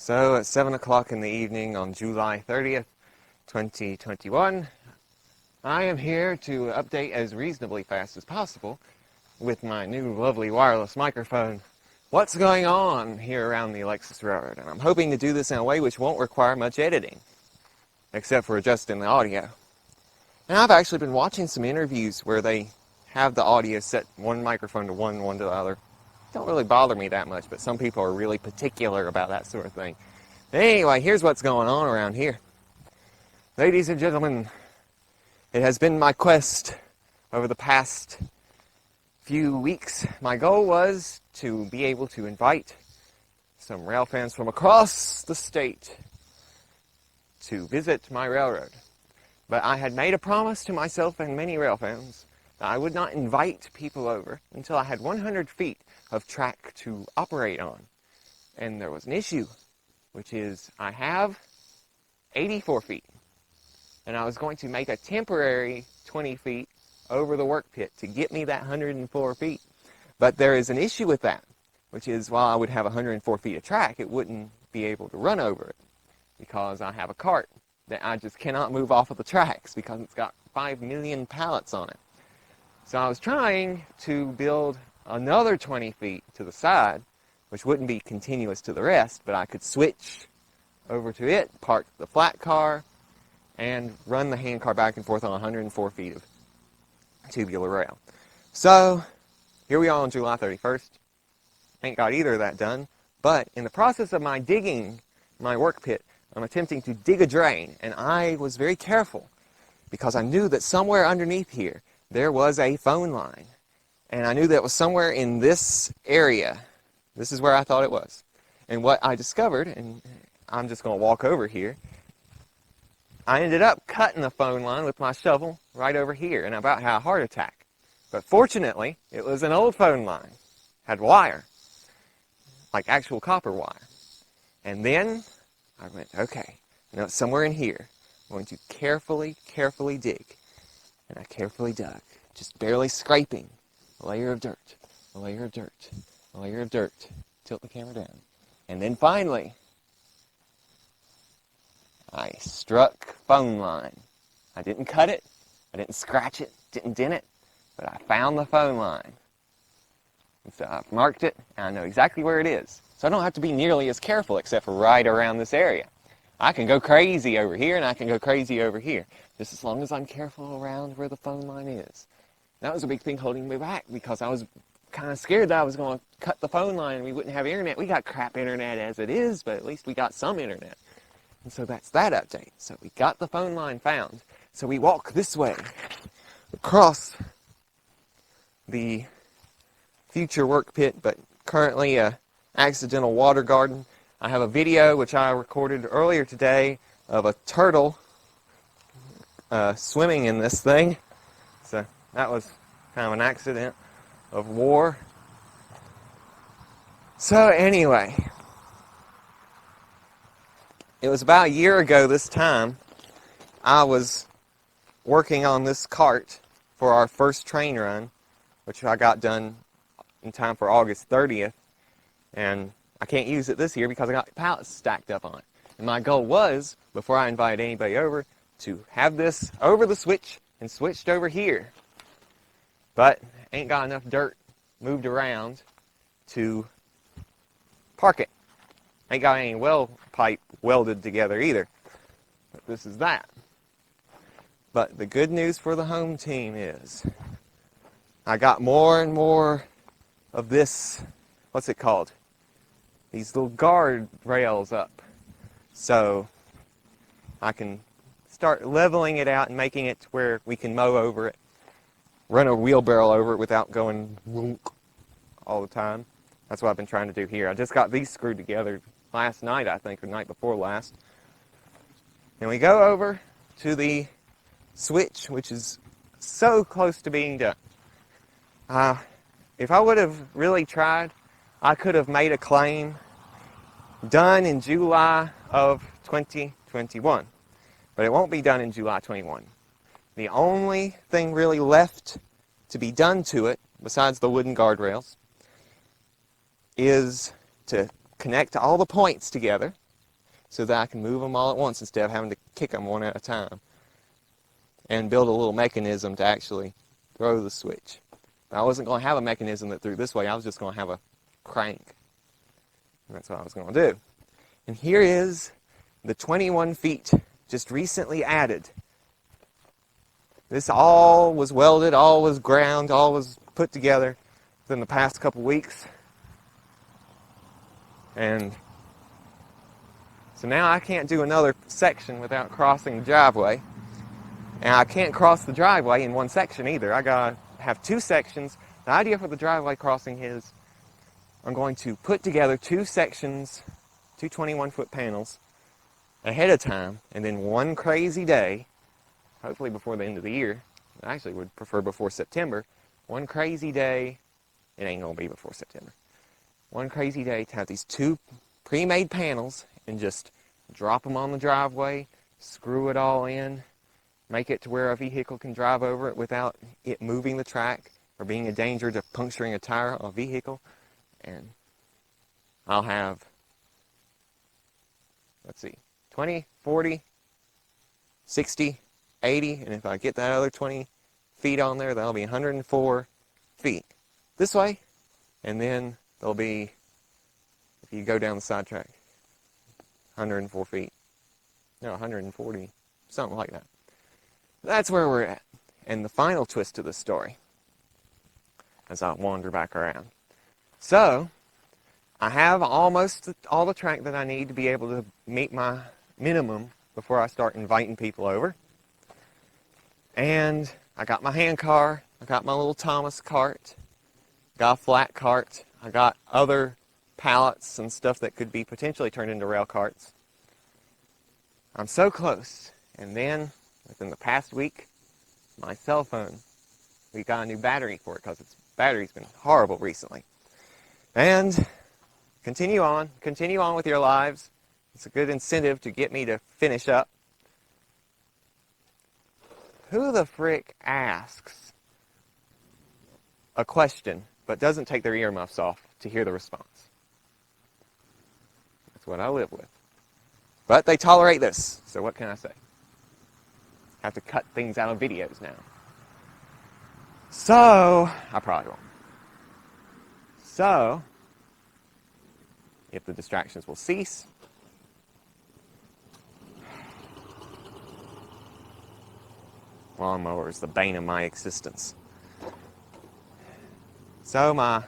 So at 7 o'clock in the evening on July 30th, 2021, I am here to update as reasonably fast as possible with my new lovely wireless microphone what's going on here around the Alexis Railroad. And I'm hoping to do this in a way which won't require much editing, except for adjusting the audio. And I've actually been watching some interviews where they have the audio set one microphone to one to the other. Don't really bother me that much, but some people are really particular about that sort of thing. Anyway, here's what's going on around here. Ladies and gentlemen, it has been my quest over the past few weeks. My goal was to be able to invite some rail fans from across the state to visit my railroad. But I had made a promise to myself and many rail fans that I would not invite people over until I had 100 feet of track to operate on. And there was an issue, which is I have 84 feet. And I was going to make a temporary 20 feet over the work pit to get me that 104 feet. But there is an issue with that, which is while I would have 104 feet of track, it wouldn't be able to run over it because I have a cart that I just cannot move off of the tracks because it's got 5 million pallets on it. So I was trying to build another 20 feet to the side, which wouldn't be continuous to the rest, but I could switch over to it, park the flat car, and run the hand car back and forth on 104 feet of tubular rail. So here we are on July 31st. Ain't got either of that done, but in the process of my digging my work pit, I'm attempting to dig a drain, and I was very careful because I knew that somewhere underneath here there was a phone line. And I knew that it was somewhere in this area. This is where I thought it was. And what I discovered, and I'm just going to walk over here, I ended up cutting the phone line with my shovel right over here, and I about had a heart attack. But fortunately, it was an old phone line. Had wire, like actual copper wire. And then I went, okay, now it's somewhere in here. I'm going to carefully dig. And I carefully dug, just barely scraping. A layer of dirt, a layer of dirt, a layer of dirt. Tilt the camera down. And then finally, I struck phone line. I didn't cut it, I didn't scratch it, didn't dent it, but I found the phone line. And so I've marked it, and I know exactly where it is. So I don't have to be nearly as careful, except for right around this area. I can go crazy over here, and I can go crazy over here, just as long as I'm careful around where the phone line is. That was a big thing holding me back because I was kind of scared that I was going to cut the phone line and we wouldn't have internet. We got crap internet as it is, but at least we got some internet. And so that's that update. So we got the phone line found. So we walk this way across the future work pit, but currently a accidental water garden. I have a video which I recorded earlier today of a turtle swimming in this thing. So that was kind of an accident of war. So anyway, it was about a year ago this time, I was working on this cart for our first train run, which I got done in time for August 30th. And I can't use it this year because I got pallets stacked up on it. And my goal was, before I invited anybody over, to have this over the switch and switched over here. But ain't got enough dirt moved around to park it. Ain't got any well pipe welded together either. But this is that. But the good news for the home team is I got more and more of this, what's it called? These little guard rails up. So I can start leveling it out and making it to where we can mow over it. Run a wheelbarrow over it without going whoonk all the time. That's what I've been trying to do here. I just got these screwed together last night, I think, or the night before last. And we go over to the switch, which is so close to being done. If I would have really tried, I could have made a claim done in July of 2021. But it won't be done in July 21. The only thing really left to be done to it, besides the wooden guardrails, is to connect all the points together so that I can move them all at once instead of having to kick them one at a time, and build a little mechanism to actually throw the switch. I wasn't going to have a mechanism that threw this way. I was just going to have a crank. And that's what I was going to do. And here is the 21 feet just recently added. This all was welded, all was ground, all was put together within the past couple weeks. And so now I can't do another section without crossing the driveway. And I can't cross the driveway in one section either. I gotta have two sections. The idea for the driveway crossing is I'm going to put together two sections, two 21-foot panels ahead of time, and then one crazy day, hopefully before the end of the year, I actually would prefer before September, one crazy day, it ain't gonna be before September, one crazy day to have these two pre-made panels and just drop them on the driveway, screw it all in, make it to where a vehicle can drive over it without it moving the track or being a danger to puncturing a tire on a vehicle. And I'll have, let's see, 20, 40, 60, 80, and if I get that other 20 feet on there, that'll be 104 feet this way, and then there'll be, if you go down the side track, 104 feet, no, 140, something like that. That's where we're at. And the final twist to the story, as I wander back around. So, I have almost all the track that I need to be able to meet my minimum before I start inviting people over. And I got my hand car, I got my little Thomas cart, got a flat cart, I got other pallets and stuff that could be potentially turned into rail carts. I'm so close. And then, within the past week, my cell phone, we got a new battery for it because its battery's been horrible recently. And continue on with your lives. It's a good incentive to get me to finish up. Who the frick asks a question but doesn't take their earmuffs off to hear the response? That's what I live with. But they tolerate this, so what can I say? Have to cut things out of videos now. So, I probably won't. So, if the distractions will cease, lawnmower is the bane of my existence. So my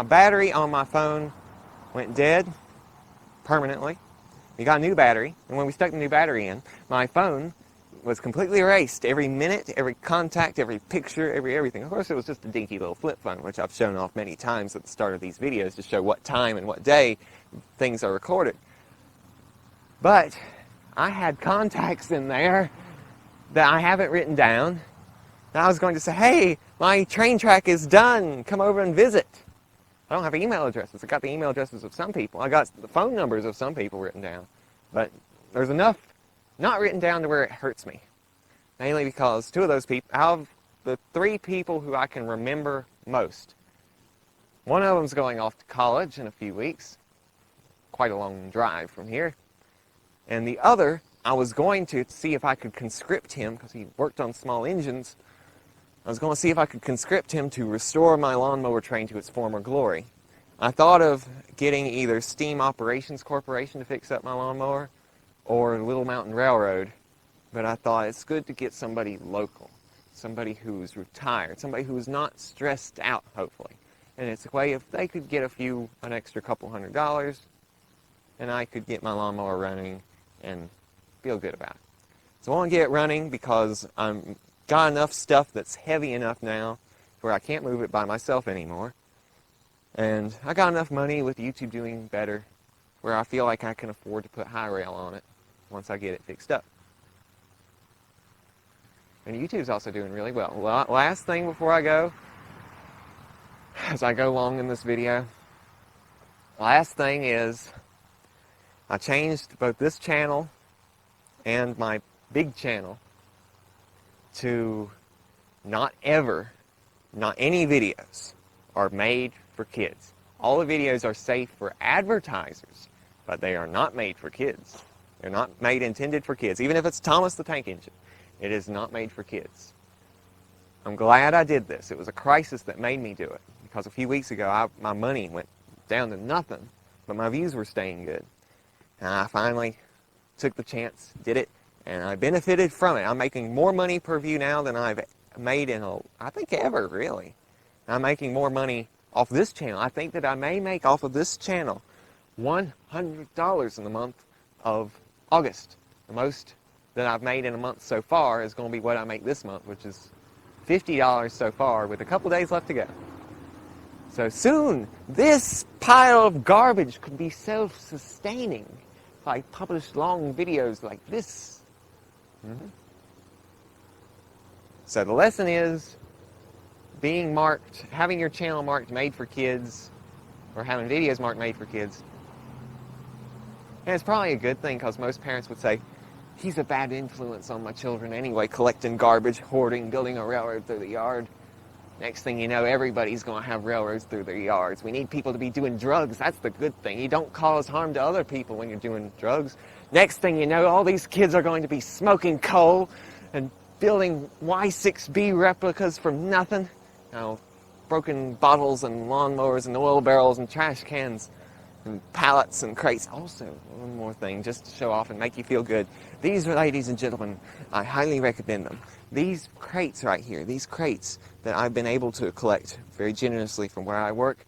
battery on my phone went dead permanently. We got a new battery, and when we stuck the new battery in, my phone was completely erased. Every minute, every contact, every picture, everything. Of course, it was just a dinky little flip phone, which I've shown off many times at the start of these videos to show what time and what day things are recorded. But I had contacts in there that I haven't written down. And I was going to say, hey, my train track is done. Come over and visit. I don't have email addresses. I got the email addresses of some people. I got the phone numbers of some people written down. But there's enough not written down to where it hurts me. Mainly because two of those people, out of the three people who I can remember most, one of them's going off to college in a few weeks. Quite a long drive from here. And the other, I was going to see if I could conscript him, because he worked on small engines. I was going to see if I could conscript him to restore my lawnmower train to its former glory. I thought of getting either Steam Operations Corporation to fix up my lawnmower, or Little Mountain Railroad, but I thought it's good to get somebody local, somebody who's retired, somebody who's not stressed out, hopefully. And it's a way if they could get an extra couple $100, and I could get my lawnmower running and feel good about it. So I want to get it running because I'm got enough stuff that's heavy enough now where I can't move it by myself anymore. And I got enough money with YouTube doing better where I feel like I can afford to put high rail on it once I get it fixed up. And YouTube's also doing really well. Last thing before I go, as I go along in this video, last thing is I changed both this channel and my big channel to not any videos are made for kids. All the videos are safe for advertisers, but they are not made for kids. They're not intended for kids. Even if it's Thomas the Tank Engine, it is not made for kids. I'm glad I did this. It was a crisis that made me do it, because a few weeks ago my money went down to nothing, but my views were staying good. And I finally took the chance, did it, and I benefited from it. I'm making more money per view now than I've made I think ever, really. I'm making more money off this channel. I think that I may make off of this channel $100 in the month of August. The most that I've made in a month so far is going to be what I make this month, which is $50 so far, with a couple days left to go. So soon, this pile of garbage could be self-sustaining if I publish long videos like this. So the lesson is, being marked, having your channel marked made for kids, or having videos marked made for kids, and it's probably a good thing, because most parents would say, he's a bad influence on my children anyway, collecting garbage, hoarding, building a railroad through the yard. Next thing you know, everybody's going to have railroads through their yards. We need people to be doing drugs. That's the good thing. You don't cause harm to other people when you're doing drugs. Next thing you know, all these kids are going to be smoking coal and building Y6B replicas from nothing. Broken bottles and lawnmowers and oil barrels and trash cans and pallets and crates. Also, one more thing, just to show off and make you feel good. These, ladies and gentlemen, I highly recommend them. These crates right here, these crates that I've been able to collect very generously from where I work,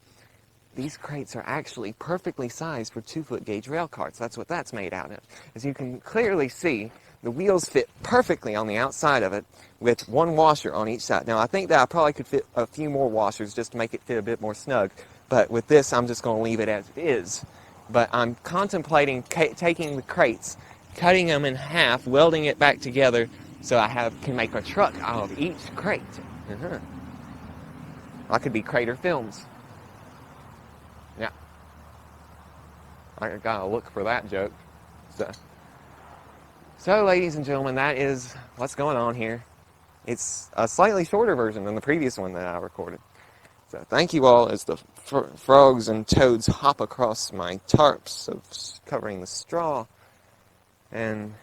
these crates are actually perfectly sized for 2-foot gauge rail carts. That's what that's made out of. As you can clearly see, the wheels fit perfectly on the outside of it with one washer on each side. Now, I think that I probably could fit a few more washers just to make it fit a bit more snug. But with this, I'm just going to leave it as it is. But I'm contemplating taking the crates, cutting them in half, welding it back together, so I can make a truck out of each crate. I could be Crater Films. Yeah. I gotta look for that joke. So, ladies and gentlemen, that is what's going on here. It's a slightly shorter version than the previous one that I recorded. So thank you all as the frogs and toads hop across my tarps of covering the straw. And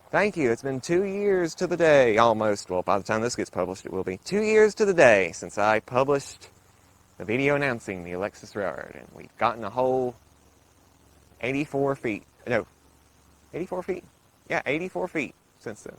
thank you. It's been 2 years to the day, almost. Well, by the time this gets published, it will be 2 years to the day since I published the video announcing the Alexis Railroad. And we've gotten a whole 84 feet. No, 84 feet? Yeah, 84 feet since then.